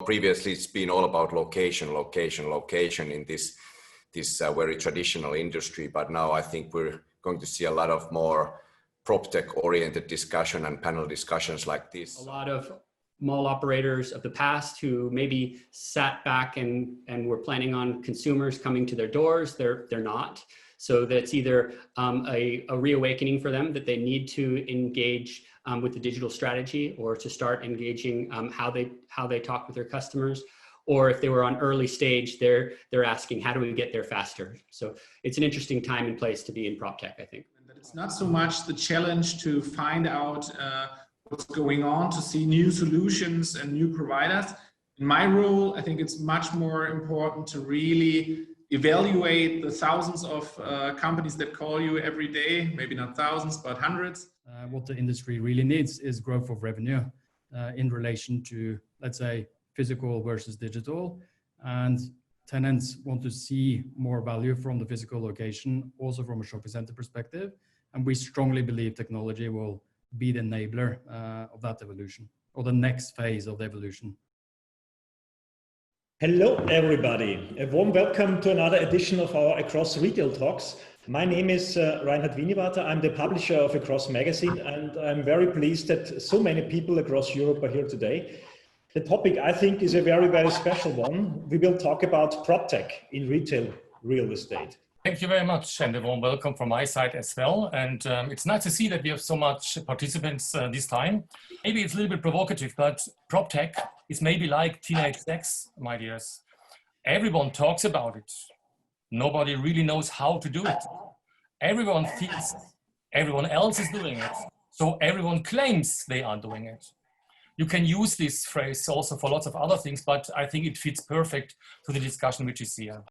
Previously, it's been all about location in this very traditional industry. But now I think we're going to see a lot of more PropTech oriented discussion and panel discussions like this. A lot of mall operators of the past who maybe sat back and were planning on consumers coming to their doors, they're not. So that's either a reawakening for them that they need to engage with the digital strategy, or to start engaging how they talk with their customers. Or if they were on early stage, they're asking, how do we get there faster? So it's an interesting time and place to be in PropTech, I think. It's not so much the challenge to find out what's going on, to see new solutions and new providers. In my role, I think it's much more important to really evaluate the thousands of companies that call you every day, maybe not thousands, but hundreds. What the industry really needs is growth of revenue in relation to, let's say, physical versus digital. And tenants want to see more value from the physical location, also from a shopping center perspective. And we strongly believe technology will be the enabler of that evolution, or the next phase of the evolution. Hello, everybody. A warm welcome to another edition of our Across Retail Talks. My name is Reinhard Wienewater. I'm the publisher of Across Magazine, and I'm very pleased that so many people across Europe are here today. The topic, I think, is a very, very special one. We will talk about PropTech in retail real estate. Thank you very much, and a warm welcome from my side as well. And it's nice to see that we have so much participants this time. Maybe it's a little bit provocative, but PropTech is maybe like teenage sex, my dears. Everyone talks about it. Nobody really knows how to do it. Everyone thinks everyone else is doing it. So everyone claims they are doing it. You can use this phrase also for lots of other things, but I think it fits perfect to the discussion which is here.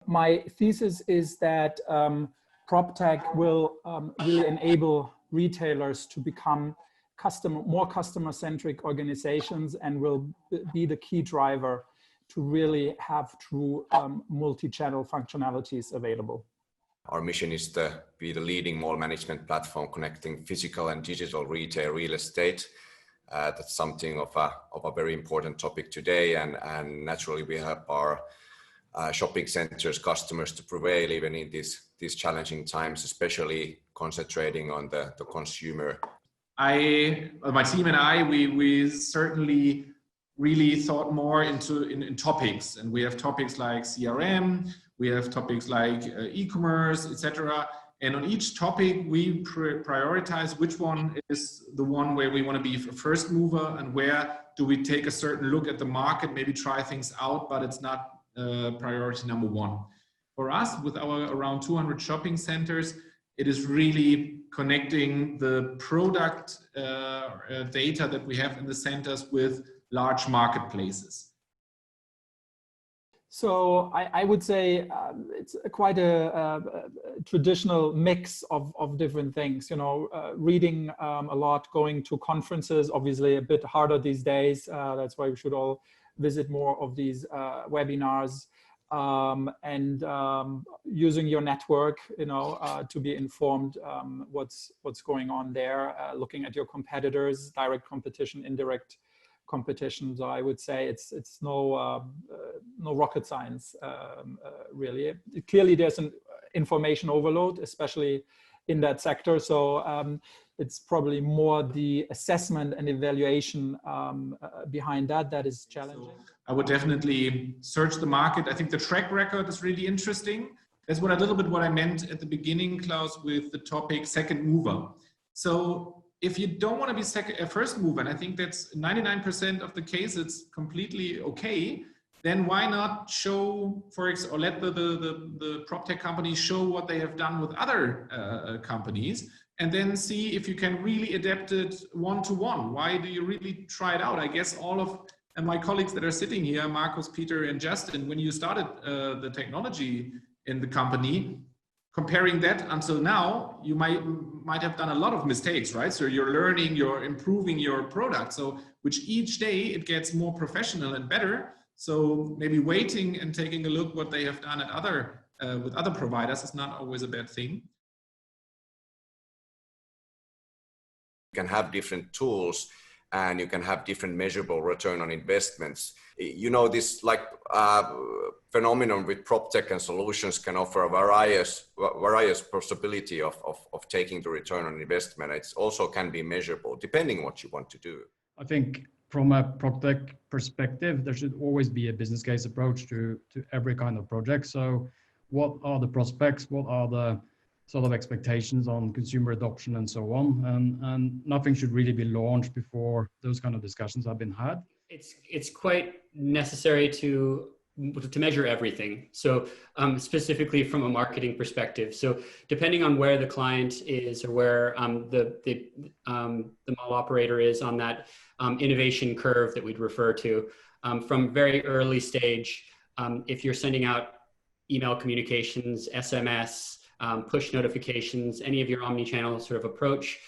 My thesis is that PropTech will really enable retailers to become more customer-centric organizations, and will be the key driver to really have true multi-channel functionalities available. Our mission is to be the leading mall management platform connecting physical and digital retail real estate. That's something of a very important topic today, and naturally we help our shopping centers customers to prevail even in these challenging times, especially concentrating on the consumer. My team and I, we certainly really thought more in topics, and we have topics like CRM, we have topics like e-commerce, etc. And on each topic, we prioritize which one is the one where we want to be a first mover, and where do we take a certain look at the market, maybe try things out, but it's not priority number one. For us, with our around 200 shopping centers, it is really connecting the product data that we have in the centers with large marketplaces. So I would say it's quite a traditional mix of different things, you know, reading a lot, going to conferences, obviously a bit harder these days. That's why we should all visit more of these webinars, and using your network, you know, to be informed what's going on there, looking at your competitors, direct competition, indirect competition. So I would say it's no rocket science, really. Clearly there's an information overload, especially in that sector. So it's probably more the assessment and evaluation behind that is challenging. So I would definitely search the market. I think the track record is really interesting. That's a little bit what I meant at the beginning, Klaus, with the topic second mover. So if you don't want to be a first mover, and I think that's 99% of the case, it's completely okay, then why not show, or let the PropTech companies show what they have done with other companies, and then see if you can really adapt it one-to-one. Why do you really try it out? I guess all of my colleagues that are sitting here, Marcus, Peter, and Justin, when you started the technology in the company, comparing that until now, you might have done a lot of mistakes, right? So you're learning, you're improving your product. So which each day it gets more professional and better. So maybe waiting and taking a look what they have done at with other providers is not always a bad thing. You can have different tools, and you can have different measurable return on investments. You know, this like phenomenon with PropTech and solutions can offer a various possibility of taking the return on investment. It also can be measurable depending what you want to do. I think from a PropTech perspective, there should always be a business case approach to every kind of project. So what are the prospects? What are the sort of expectations on consumer adoption and so on? And nothing should really be launched before those kind of discussions have been had. It's quite necessary to measure everything. So specifically from a marketing perspective. So depending on where the client is or where the mall operator is on that innovation curve that we'd refer to, from very early stage, if you're sending out email communications, SMS, push notifications, any of your omni-channel sort of approach,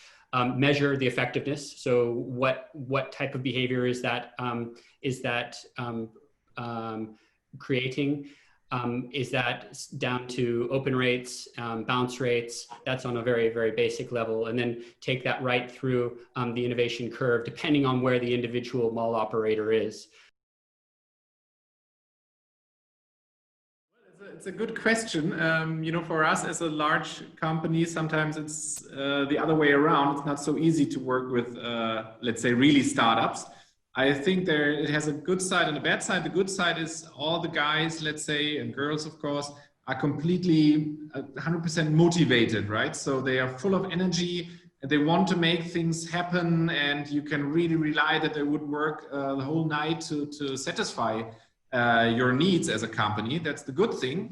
measure the effectiveness. So what type of behavior is that creating? Is that down to open rates, bounce rates? That's on a very, very basic level. And then take that right through the innovation curve, depending on where the individual mall operator is. It's a good question. You know, for us as a large company, sometimes it's the other way around. It's not so easy to work with, let's say, really startups. I think it has a good side and a bad side. The good side is all the guys, let's say, and girls, of course, are completely 100% motivated, right? So they are full of energy and they want to make things happen, and you can really rely that they would work the whole night to satisfy your needs as a company. That's the good thing.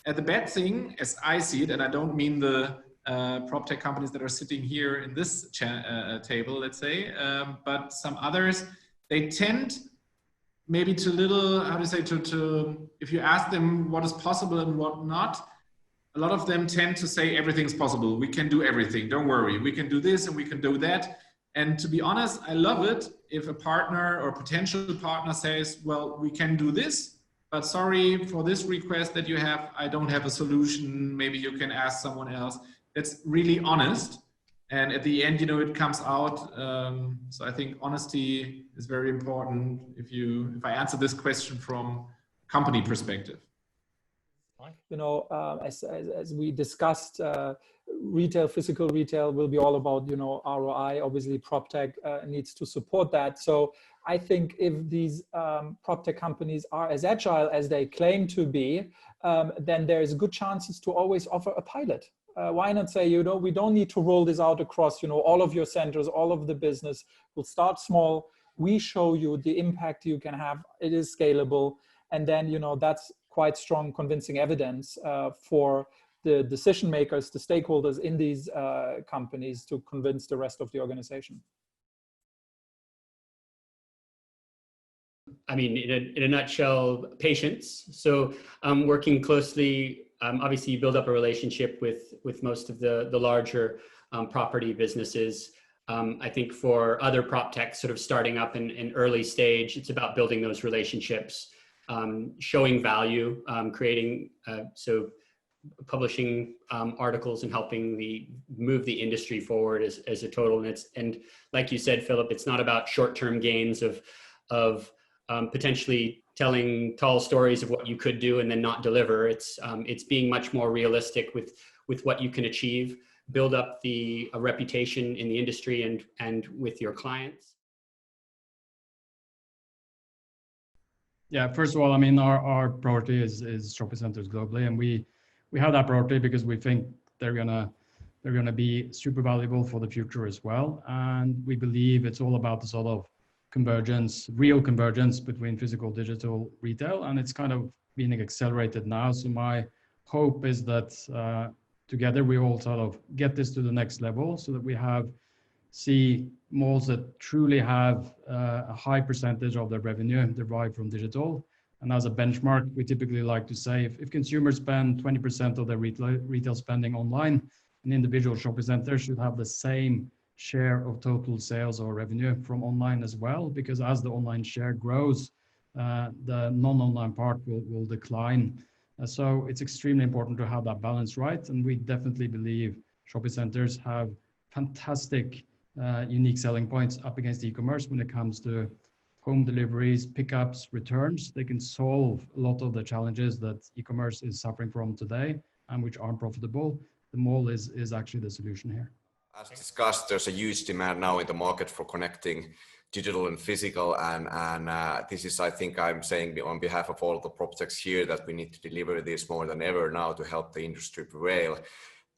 And the bad thing, as I see it, and I don't mean the PropTech companies that are sitting here in this table, let's say, but some others, they tend maybe to if you ask them what is possible and what not, a lot of them tend to say everything's possible. We can do everything. Don't worry. We can do this and we can do that. And to be honest, I love it if a partner or potential partner says, well, we can do this, but sorry, for this request that you have, I don't have a solution. Maybe you can ask someone else. That's really honest. And at the end, you know, it comes out. So I think honesty is very important if I answer this question from company perspective. You know, as we discussed, physical retail will be all about, you know, ROI. Obviously, PropTech needs to support that. So I think if these PropTech companies are as agile as they claim to be, then there's good chances to always offer a pilot. Why not say, you know, we don't need to roll this out across, you know, all of your centers, all of the business. We'll start small. We show you the impact you can have. It is scalable. And then, you know, that's quite strong convincing evidence for the decision makers, the stakeholders in these companies to convince the rest of the organization. I mean, in a nutshell, patience. So working closely, obviously you build up a relationship with most of the larger property businesses. I think for other PropTech sort of starting up in early stage, it's about building those relationships, showing value, creating, so publishing articles and helping move the industry forward as a total. And like you said, Philip, it's not about short-term gains of potentially telling tall stories of what you could do and then not deliver. It's being much more realistic with what you can achieve, build up a reputation in the industry and with your clients. Yeah, first of all, I mean, our priority is shopping centers globally, and we have that priority because we think they're gonna be super valuable for the future as well. And we believe it's all about the sort of convergence, real convergence between physical, digital, retail, and it's kind of being accelerated now. So my hope is that together we all sort of get this to the next level so that we see malls that truly have a high percentage of their revenue derived from digital. And as a benchmark, we typically like to say if consumers spend 20% of their retail spending online, an individual shopping center should have the same share of total sales or revenue from online as well, because as the online share grows, the non-online part will decline. So it's extremely important to have that balance right. And we definitely believe shopping centers have fantastic unique selling points up against e-commerce when it comes to home deliveries, pickups, returns. They can solve a lot of the challenges that e-commerce is suffering from today and which aren't profitable. The mall is actually the solution here. As discussed, there's a huge demand now in the market for connecting digital and physical, and this is, I think I'm saying on behalf of all of the PropTechs here, that we need to deliver this more than ever now to help the industry prevail.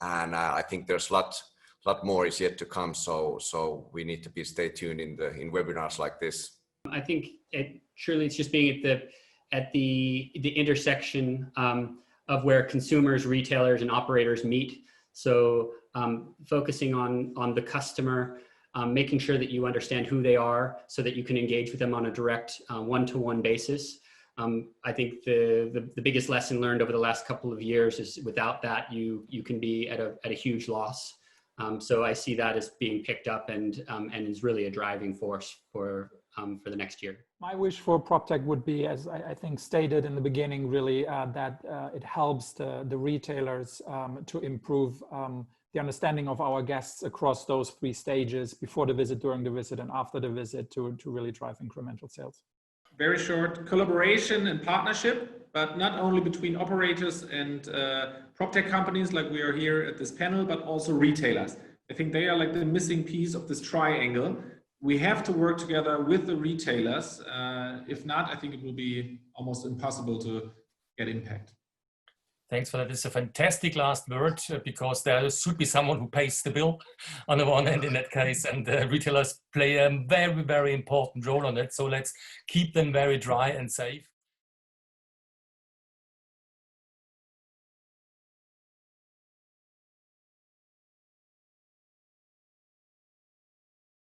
And I think there's a lot more is yet to come, so we need to stay tuned in webinars like this. I think surely it's just being at the intersection of where consumers, retailers, and operators meet. So focusing on the customer, making sure that you understand who they are so that you can engage with them on a direct one-to-one basis. I think the biggest lesson learned over the last couple of years is without that, you can be at a huge loss. So I see that as being picked up and is really a driving force for the next year. My wish for PropTech would be, as I think stated in the beginning, really that it helps the retailers to improve the understanding of our guests across those 3 stages: before the visit, during the visit, and after the visit, to really drive incremental sales. Very short: collaboration and partnership, but not only between operators and PropTech companies like we are here at this panel, but also retailers. I think they are like the missing piece of this triangle. We have to work together with the retailers. If not, I think it will be almost impossible to get impact. Thanks for that. It's a fantastic last word, because there should be someone who pays the bill on the one hand in that case, and the retailers play a very, very important role on it. So let's keep them very dry and safe.